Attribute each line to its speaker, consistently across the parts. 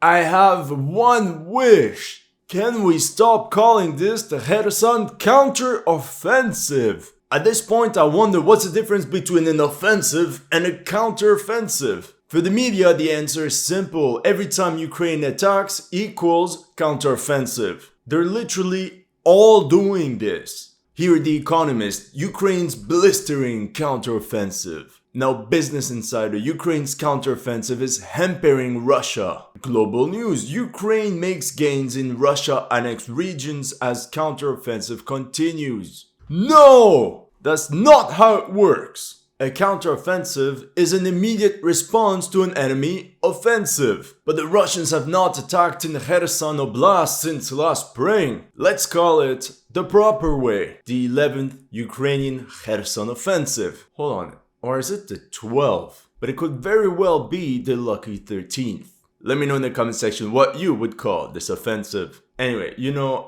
Speaker 1: I have one wish. Can we stop calling this the HistoryLegends counter-offensive? At this point, I wonder what's the difference between an offensive and a counter-offensive. For the media, the answer is simple. Every time Ukraine attacks equals counter-offensive. They're literally all doing this. Here, The Economist, Ukraine's blistering counter-offensive. Now, Business Insider, Ukraine's counter-offensive is hampering Russia. Global News, Ukraine makes gains in Russia-annexed regions as counter-offensive continues. No! That's not how it works. A counter-offensive is an immediate response to an enemy offensive. But the Russians have not attacked in Kherson Oblast since last spring. Let's call it the proper way. The 11th Ukrainian Kherson offensive. Hold on. Or is it the 12th? But it could very well be the lucky 13th. Let me know in the comment section what you would call this offensive. Anyway,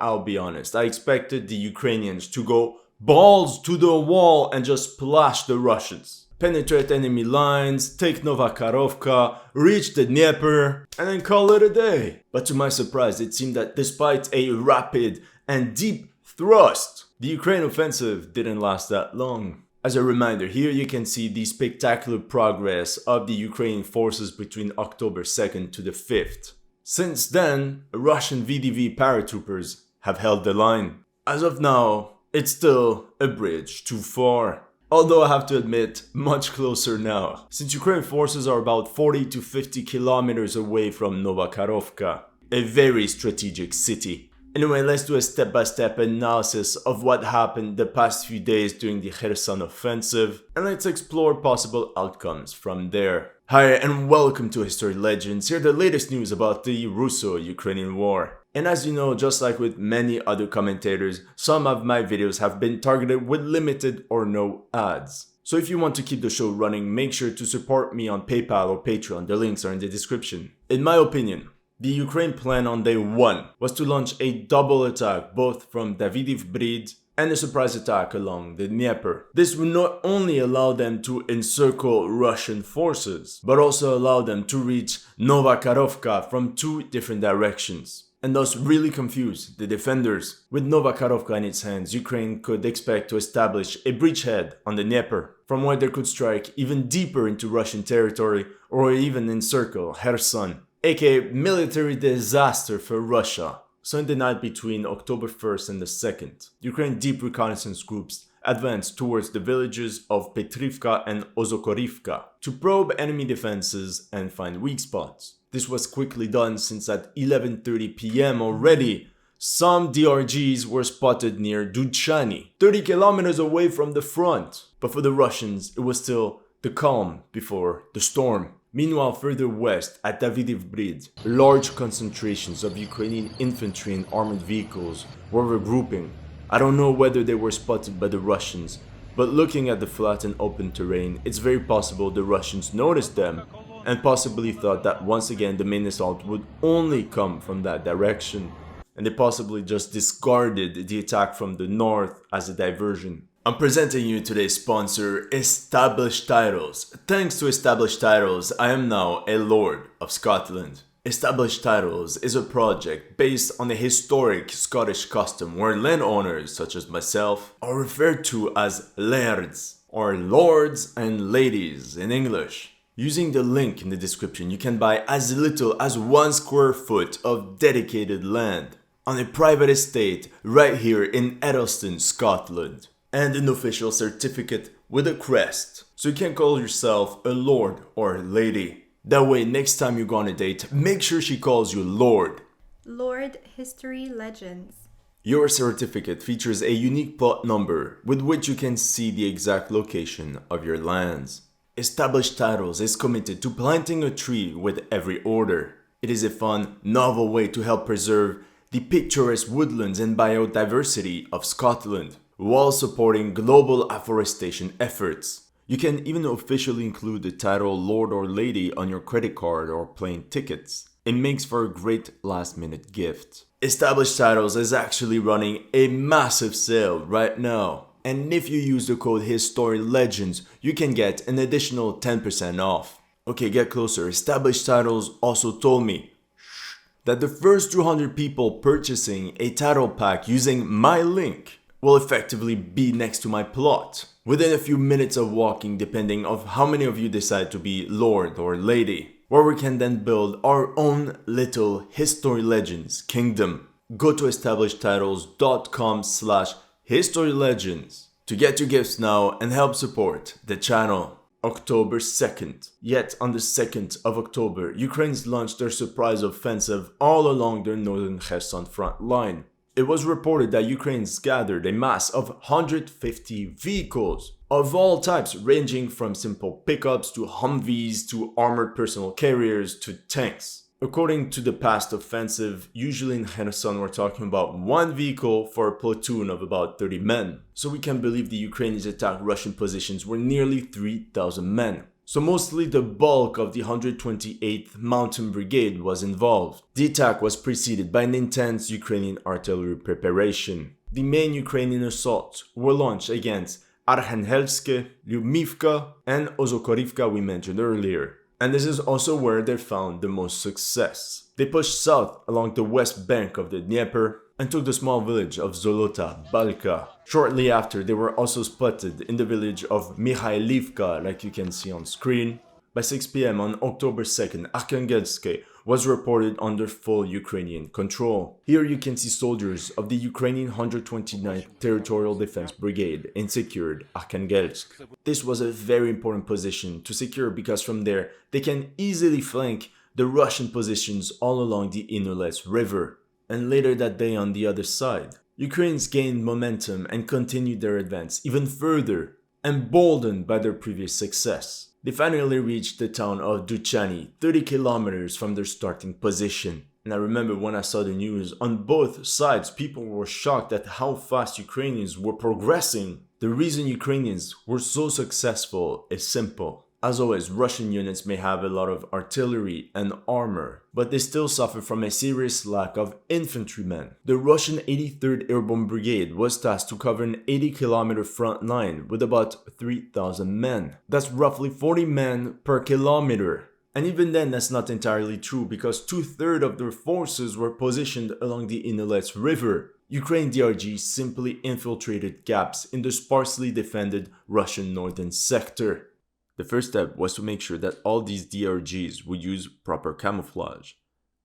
Speaker 1: I'll be honest. I expected the Ukrainians to go balls to the wall and just splash the Russians. Penetrate enemy lines, take Novakarovka, reach the Dnieper, and then call it a day. But to my surprise, it seemed that despite a rapid and deep thrust, the Ukraine offensive didn't last that long. As a reminder, here you can see the spectacular progress of the Ukrainian forces between October 2nd to the 5th. Since then, Russian VDV paratroopers have held the line. As of now, it's still a bridge too far. Although I have to admit, much closer now, since Ukrainian forces are about 40 to 50 kilometers away from Novakarovka, a very strategic city. Anyway, let's do a step-by-step analysis of what happened the past few days during the Kherson offensive, and let's explore possible outcomes from there. Hi and welcome to History Legends. Here are the latest news about the Russo-Ukrainian war. And as you know, just like with many other commentators, some of my videos have been targeted with limited or no ads. So if you want to keep the show running, make sure to support me on PayPal or Patreon. The links are in the description. In my opinion, the Ukraine plan on day 1 was to launch a double attack both from Davydiv Bridge and a surprise attack along the Dnieper. This would not only allow them to encircle Russian forces, but also allow them to reach Novakarovka from 2 different directions, and thus really confuse the defenders. With Novakarovka in its hands, Ukraine could expect to establish a bridgehead on the Dnieper, from where they could strike even deeper into Russian territory or even encircle Kherson, aka military disaster for Russia. So in the night between October 1st and the 2nd, Ukraine deep reconnaissance groups advanced towards the villages of Petrivka and Ozokorivka to probe enemy defenses and find weak spots. This was quickly done since at 11:30 p.m. already, some DRGs were spotted near Dudchany, 30 kilometers away from the front. But for the Russians, it was still the calm before the storm. Meanwhile, further west at Davydiv Bridge, large concentrations of Ukrainian infantry and armored vehicles were regrouping. I don't know whether they were spotted by the Russians, but looking at the flat and open terrain, it's very possible the Russians noticed them and possibly thought that once again the main assault would only come from that direction, and they possibly just discarded the attack from the north as a diversion. I'm presenting you today's sponsor, Established Titles. Thanks to Established Titles, I am now a Lord of Scotland. Established Titles is a project based on a historic Scottish custom where landowners, such as myself, are referred to as lairds, or lords and ladies in English. Using the link in the description, you can buy as little as 1 square foot of dedicated land on a private estate right here in Eddleston, Scotland, and an official certificate with a crest, so you can call yourself a lord or a lady. That way, next time you go on a date, make sure she calls you Lord.
Speaker 2: Lord History Legends.
Speaker 1: Your certificate features a unique plot number with which you can see the exact location of your lands. Established Titles is committed to planting a tree with every order. It is a fun, novel way to help preserve the picturesque woodlands and biodiversity of Scotland, while supporting global afforestation efforts. You can even officially include the title Lord or Lady on your credit card or plane tickets. It makes for a great last-minute gift. Established Titles is actually running a massive sale right now, and if you use the code HistoryLegends, you can get an additional 10% off. Okay, get closer. Established Titles also told me, shh, that the first 200 people purchasing a title pack using my link will effectively be next to my plot, within a few minutes of walking depending on how many of you decide to be Lord or Lady, where we can then build our own little History Legends kingdom. Go to establishedtitles.com/HistoryLegends to get your gifts now and help support the channel. October 2nd. Yet on the 2nd of October, Ukrainians launched their surprise offensive all along their northern Kherson front line. It was reported that Ukrainians gathered a mass of 150 vehicles of all types, ranging from simple pickups to Humvees to armored personal carriers to tanks. According to the past offensive, usually in Kherson we're talking about one vehicle for a platoon of about 30 men. So we can believe the Ukrainians attacked Russian positions were nearly 3,000 men. So mostly the bulk of the 128th Mountain Brigade was involved. The attack was preceded by an intense Ukrainian artillery preparation. The main Ukrainian assaults were launched against Arkhangelsk, Lyubimivka, and Ozokorivka we mentioned earlier. And this is also where they found the most success. They pushed south along the west bank of the Dnieper and took the small village of Zolota Balka. Shortly after, they were also spotted in the village of Mikhailivka, like you can see on screen. By 6 p.m. on October 2nd, Arkhangelsk was reported under full Ukrainian control. Here you can see soldiers of the Ukrainian 129th Territorial Defense Brigade in secured Arkhangelsk. This was a very important position to secure because from there they can easily flank the Russian positions all along the Innerlets River. And later that day on the other side, Ukrainians gained momentum and continued their advance even further, emboldened by their previous success. They finally reached the town of Duchany, 30 kilometers from their starting position. And I remember when I saw the news, on both sides people were shocked at how fast Ukrainians were progressing. The reason Ukrainians were so successful is simple. As always, Russian units may have a lot of artillery and armor, but they still suffer from a serious lack of infantrymen. The Russian 83rd Airborne Brigade was tasked to cover an 80-kilometer front line with about 3,000 men. That's roughly 40 men per kilometer. And even then, that's not entirely true because 2/3 of their forces were positioned along the Innerlets River. Ukraine DRG simply infiltrated gaps in the sparsely defended Russian northern sector. The first step was to make sure that all these DRGs would use proper camouflage,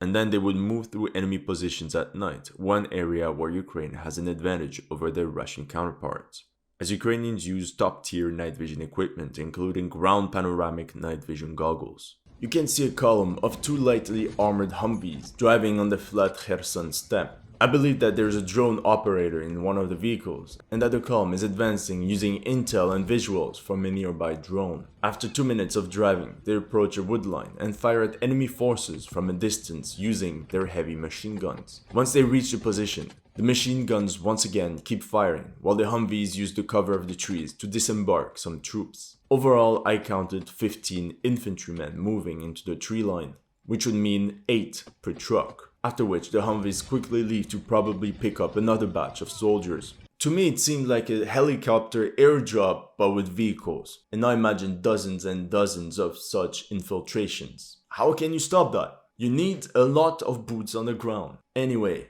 Speaker 1: and then they would move through enemy positions at night, one area where Ukraine has an advantage over their Russian counterparts, as Ukrainians use top-tier night vision equipment including ground panoramic night vision goggles. You can see a column of two lightly armored Humvees driving on the flat Kherson steppe. I believe that there is a drone operator in one of the vehicles, and that the column is advancing using intel and visuals from a nearby drone. After 2 minutes of driving, they approach a woodline and fire at enemy forces from a distance using their heavy machine guns. Once they reach the position, the machine guns once again keep firing, while the Humvees use the cover of the trees to disembark some troops. Overall, I counted 15 infantrymen moving into the tree line, which would mean 8 per truck. After which the Humvees quickly leave to probably pick up another batch of soldiers. To me it seemed like a helicopter airdrop but with vehicles, and now imagine dozens and dozens of such infiltrations. How can you stop that? You need a lot of boots on the ground. Anyway,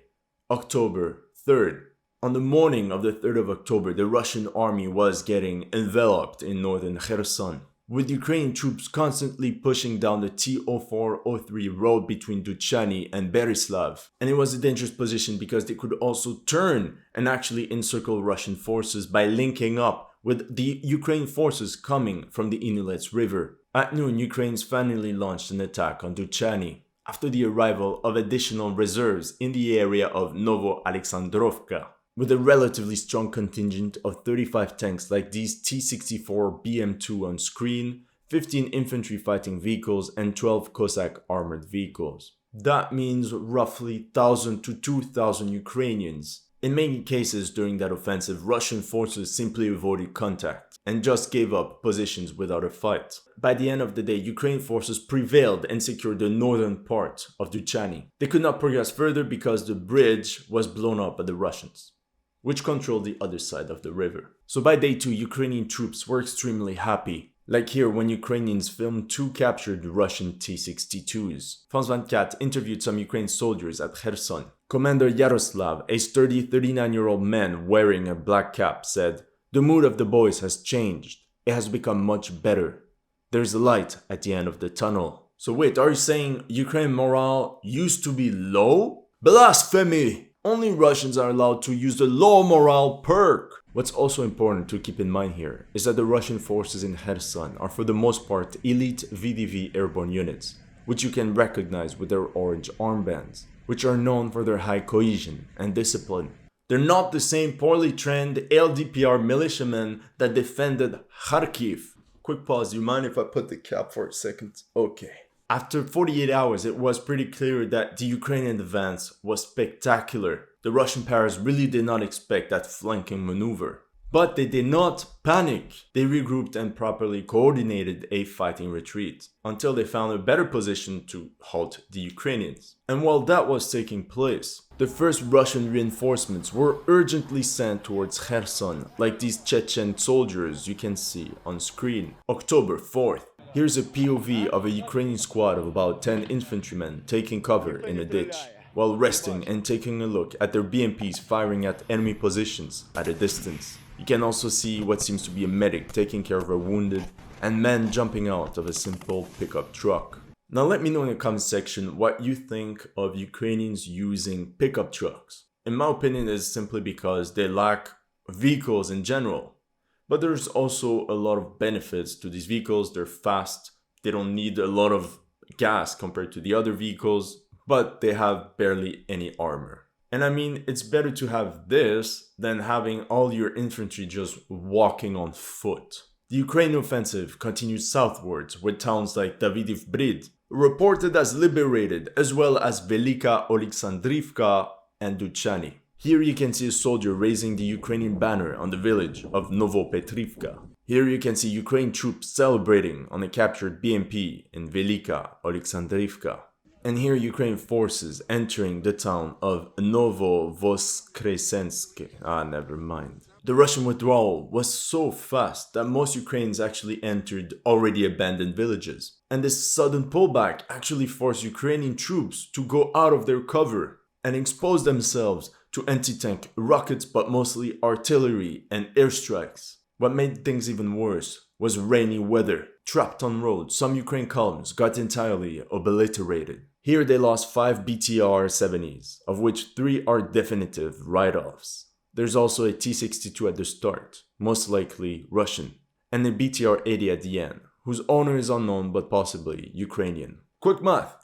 Speaker 1: October 3rd. On the morning of the 3rd of October, the Russian army was getting enveloped in northern Kherson, with Ukrainian troops constantly pushing down the T0403 road between Duchany and Berislav. And it was a dangerous position because they could also turn and actually encircle Russian forces by linking up with the Ukrainian forces coming from the Innerlets River. At noon, Ukrainians finally launched an attack on Duchany after the arrival of additional reserves in the area of Novo-Alexandrovka. With a relatively strong contingent of 35 tanks like these T-64 BM2 on screen, 15 infantry fighting vehicles and 12 Cossack armored vehicles. That means roughly 1,000 to 2,000 Ukrainians. In many cases during that offensive, Russian forces simply avoided contact and just gave up positions without a fight. By the end of the day, Ukrainian forces prevailed and secured the northern part of Duchany. They could not progress further because the bridge was blown up by the Russians, which controlled the other side of the river. So by day 2, Ukrainian troops were extremely happy. Like here when Ukrainians filmed 2 captured Russian T-62s. France 24 interviewed some Ukrainian soldiers at Kherson. Commander Yaroslav, a sturdy 39-year-old man wearing a black cap, said, "The mood of the boys has changed. It has become much better. There's a light at the end of the tunnel." So wait, are you saying Ukraine morale used to be low? Blasphemy! Only Russians are allowed to use the low morale perk. What's also important to keep in mind here is that the Russian forces in Kherson are for the most part elite VDV airborne units, which you can recognize with their orange armbands, which are known for their high cohesion and discipline. They're not the same poorly trained LDPR militiamen that defended Kharkiv. Quick pause, do you mind if I put the cap for a second? Okay. After 48 hours, it was pretty clear that the Ukrainian advance was spectacular. The Russian paras really did not expect that flanking maneuver. But they did not panic. They regrouped and properly coordinated a fighting retreat until they found a better position to halt the Ukrainians. And while that was taking place, the first Russian reinforcements were urgently sent towards Kherson, like these Chechen soldiers you can see on screen. October 4th. Here's a POV of a Ukrainian squad of about 10 infantrymen taking cover in a ditch, while resting and taking a look at their BMPs firing at enemy positions at a distance. You can also see what seems to be a medic taking care of a wounded, and men jumping out of a simple pickup truck. Now let me know in the comment section what you think of Ukrainians using pickup trucks. In my opinion, it's simply because they lack vehicles in general. But there's also a lot of benefits to these vehicles. They're fast, they don't need a lot of gas compared to the other vehicles, but they have barely any armor. And I mean, it's better to have this than having all your infantry just walking on foot. The Ukrainian offensive continues southwards with towns like Davydiv Brid, reported as liberated, as well as Velika Oleksandrivka and Duchany. Here you can see a soldier raising the Ukrainian banner on the village of Novopetrivka. Here you can see Ukrainian troops celebrating on a captured BMP in Velika Oleksandrivka. And here Ukrainian forces entering the town of Novovoskresensk. Never mind. The Russian withdrawal was so fast that most Ukrainians actually entered already abandoned villages. And this sudden pullback actually forced Ukrainian troops to go out of their cover and expose themselves to anti-tank rockets, but mostly artillery and airstrikes. What made things even worse was rainy weather. Trapped on roads, some Ukraine columns got entirely obliterated. Here they lost 5 BTR-70s, of which 3 are definitive write-offs. There's also a T-62 at the start, most likely Russian, and a BTR-80 at the end, whose owner is unknown but possibly Ukrainian. Quick math!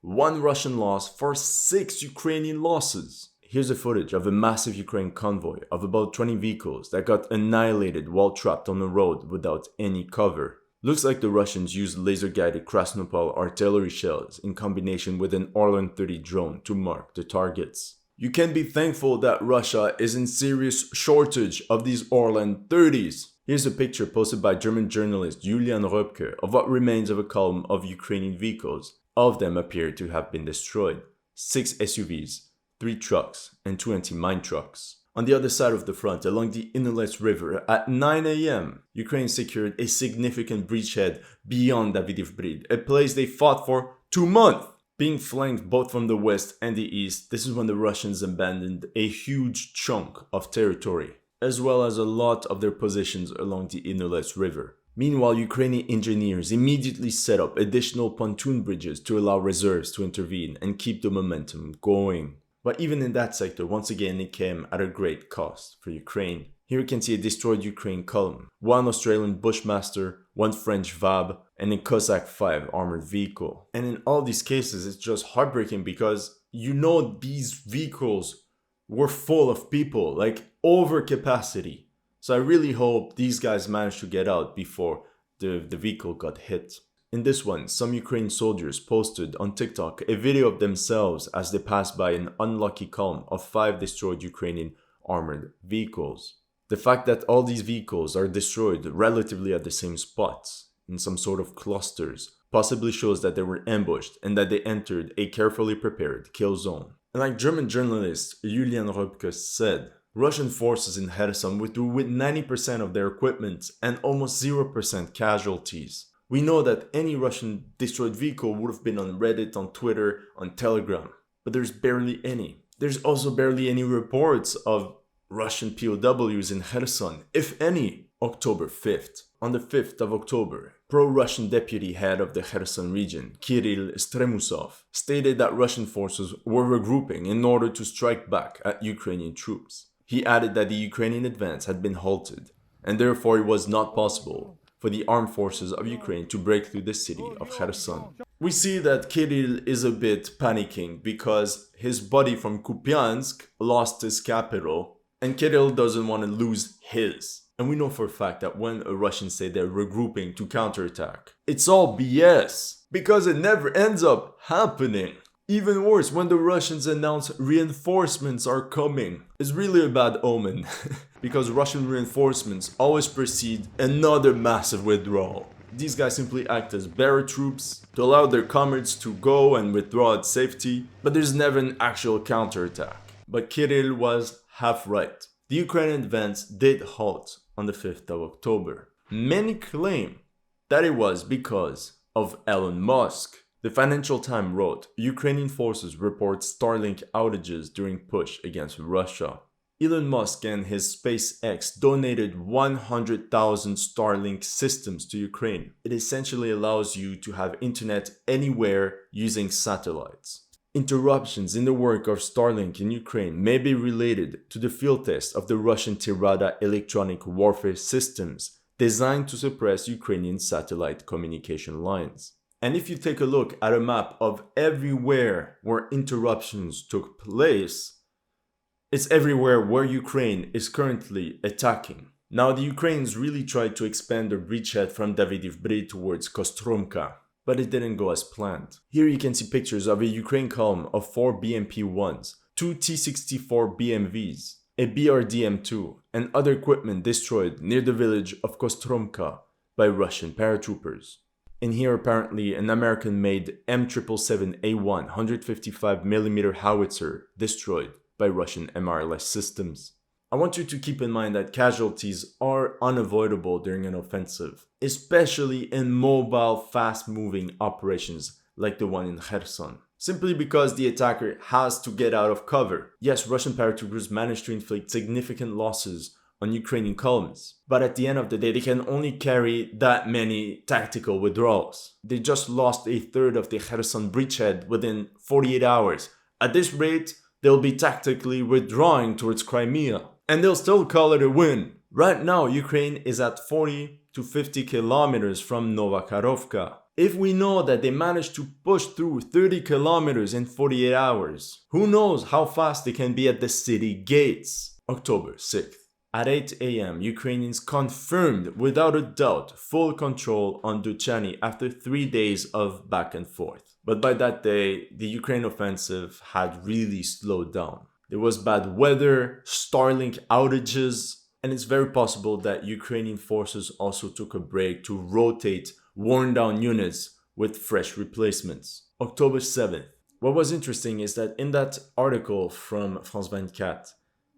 Speaker 1: 1 Russian loss for 6 Ukrainian losses. Here's a footage of a massive Ukrainian convoy of about 20 vehicles that got annihilated while trapped on the road without any cover. Looks like the Russians used laser-guided Krasnopol artillery shells in combination with an Orlan-30 drone to mark the targets. You can be thankful that Russia is in serious shortage of these Orlan-30s. Here's a picture posted by German journalist Julian Röpke of what remains of a column of Ukrainian vehicles. All of them appear to have been destroyed. 6 SUVs, 3 trucks, and 2 anti-mine trucks. On the other side of the front, along the Innerlets River, at 9 a.m., Ukraine secured a significant bridgehead beyond Davydiv Brid, a place they fought for 2 months. Being flanked both from the west and the east, this is when the Russians abandoned a huge chunk of territory, as well as a lot of their positions along the Innerlets River. Meanwhile, Ukrainian engineers immediately set up additional pontoon bridges to allow reserves to intervene and keep the momentum going. But even in that sector, once again, it came at a great cost for Ukraine. Here you can see a destroyed Ukraine column, 1 Australian Bushmaster, 1 French VAB, and a Cossack 5 armored vehicle. And in all these cases, it's just heartbreaking because you know these vehicles were full of people, like over capacity. So I really hope these guys managed to get out before the vehicle got hit. In this one, some Ukrainian soldiers posted on TikTok a video of themselves as they passed by an unlucky column of 5 destroyed Ukrainian armored vehicles. The fact that all these vehicles are destroyed relatively at the same spots, in some sort of clusters, possibly shows that they were ambushed and that they entered a carefully prepared kill zone. And like German journalist Julian Röpke said, Russian forces in Kherson withdrew with 90% of their equipment and almost 0% casualties. We know that any Russian destroyed vehicle would have been on Reddit, on Twitter, on Telegram, but there's barely any. There's also barely any reports of Russian POWs in Kherson, if any. October 5th. On the 5th of October, pro-Russian deputy head of the Kherson region, Kirill Stremusov, stated that Russian forces were regrouping in order to strike back at Ukrainian troops. He added that the Ukrainian advance had been halted, and therefore it was not possible for the armed forces of Ukraine to break through the city of Kherson. We see that Kirill is a bit panicking because his buddy from Kupiansk lost his capital, and Kirill doesn't want to lose his. And we know for a fact that when a Russian say they're regrouping to counterattack, it's all BS, because it never ends up happening. Even worse, when the Russians announce reinforcements are coming, it's really a bad omen, because Russian reinforcements always precede another massive withdrawal. These guys simply act as paratroopers to allow their comrades to go and withdraw at safety, but there's never an actual counterattack. But Kirill was half right. The Ukrainian advance did halt on the 5th of October. Many claim that it was because of Elon Musk. The Financial Times wrote, Ukrainian forces report Starlink outages during push against Russia. Elon Musk and his SpaceX donated 100,000 Starlink systems to Ukraine. It essentially allows you to have internet anywhere using satellites. Interruptions in the work of Starlink in Ukraine may be related to the field test of the Russian Tirada electronic warfare systems designed to suppress Ukrainian satellite communication lines. And if you take a look at a map of everywhere where interruptions took place, it's everywhere where Ukraine is currently attacking. Now, the Ukrainians really tried to expand their bridgehead from Davydiv towards Kostromka, but it didn't go as planned. Here you can see pictures of a Ukraine column of 4 BMP-1s, 2 T-64 BMVs, a BRDM-2, and other equipment destroyed near the village of Kostromka by Russian paratroopers. And here apparently an American-made M777A1 155mm howitzer destroyed by Russian MRLS systems. I want you to keep in mind that casualties are unavoidable during an offensive, especially in mobile, fast-moving operations like the one in Kherson, simply because the attacker has to get out of cover. Yes, Russian paratroopers managed to inflict significant losses on Ukrainian columns, but at the end of the day, they can only carry that many tactical withdrawals. They just lost a third of the Kherson bridgehead within 48 hours. At this rate, they'll be tactically withdrawing towards Crimea, and they'll still call it a win. Right now, Ukraine is at 40 to 50 kilometers from Novakharovka. If we know that they managed to push through 30 kilometers in 48 hours, who knows how fast they can be at the city gates? October 6th. At 8 a.m., Ukrainians confirmed without a doubt full control on Duchany after 3 days of back and forth. But by that day, the Ukraine offensive had really slowed down. There was bad weather, Starlink outages, and it's very possible that Ukrainian forces also took a break to rotate worn-down units with fresh replacements. October 7th. What was interesting is that in that article from France 24,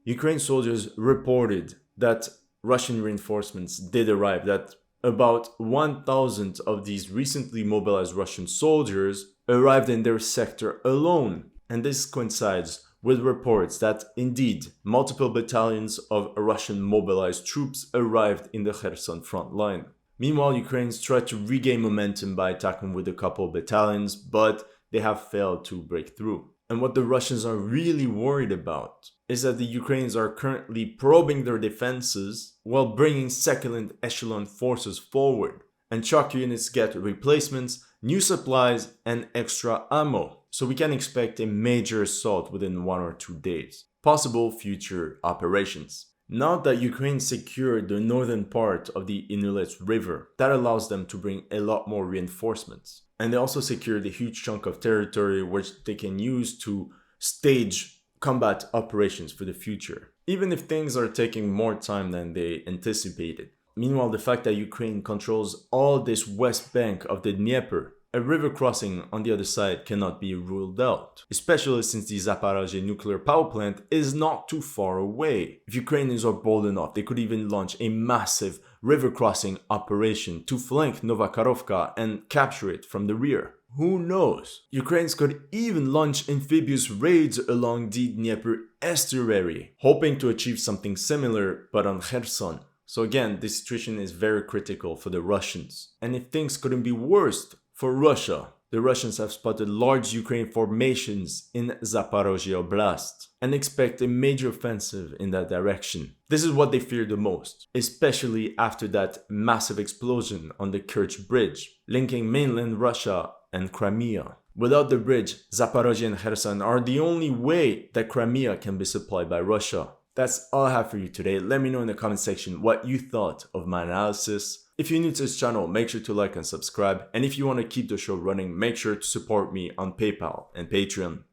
Speaker 1: Ukraine soldiers reported that Russian reinforcements did arrive, that about 1,000 of these recently mobilized Russian soldiers arrived in their sector alone. And this coincides with reports that indeed multiple battalions of Russian mobilized troops arrived in the Kherson front line. Meanwhile, Ukrainians tried to regain momentum by attacking with a couple battalions, but they have failed to break through. And what the Russians are really worried about is that the Ukrainians are currently probing their defenses while bringing second echelon forces forward. And shock units get replacements, new supplies, and extra ammo. So we can expect a major assault within 1 or 2 days. Possible future operations. Now that Ukraine secured the northern part of the Inulets River, that allows them to bring a lot more reinforcements. And they also secured a huge chunk of territory which they can use to stage combat operations for the future, even if things are taking more time than they anticipated. Meanwhile, the fact that Ukraine controls all this west bank of the Dnieper a river crossing on the other side cannot be ruled out, especially since the Zaporizhzhia nuclear power plant is not too far away. If Ukrainians are bold enough, they could even launch a massive river crossing operation to flank Novakarovka and capture it from the rear. Who knows? Ukrainians could even launch amphibious raids along the Dnieper estuary, hoping to achieve something similar but on Kherson. So again, this situation is very critical for the Russians. And if things couldn't be worse for Russia, the Russians have spotted large Ukrainian formations in Zaporozhye Oblast and expect a major offensive in that direction. This is what they fear the most, especially after that massive explosion on the Kerch bridge, linking mainland Russia and Crimea. Without the bridge, Zaporozhye and Kherson are the only way that Crimea can be supplied by Russia. That's all I have for you today. Let me know in the comment section what you thought of my analysis. If you're new to this channel, make sure to like and subscribe. And if you want to keep the show running, make sure to support me on PayPal and Patreon.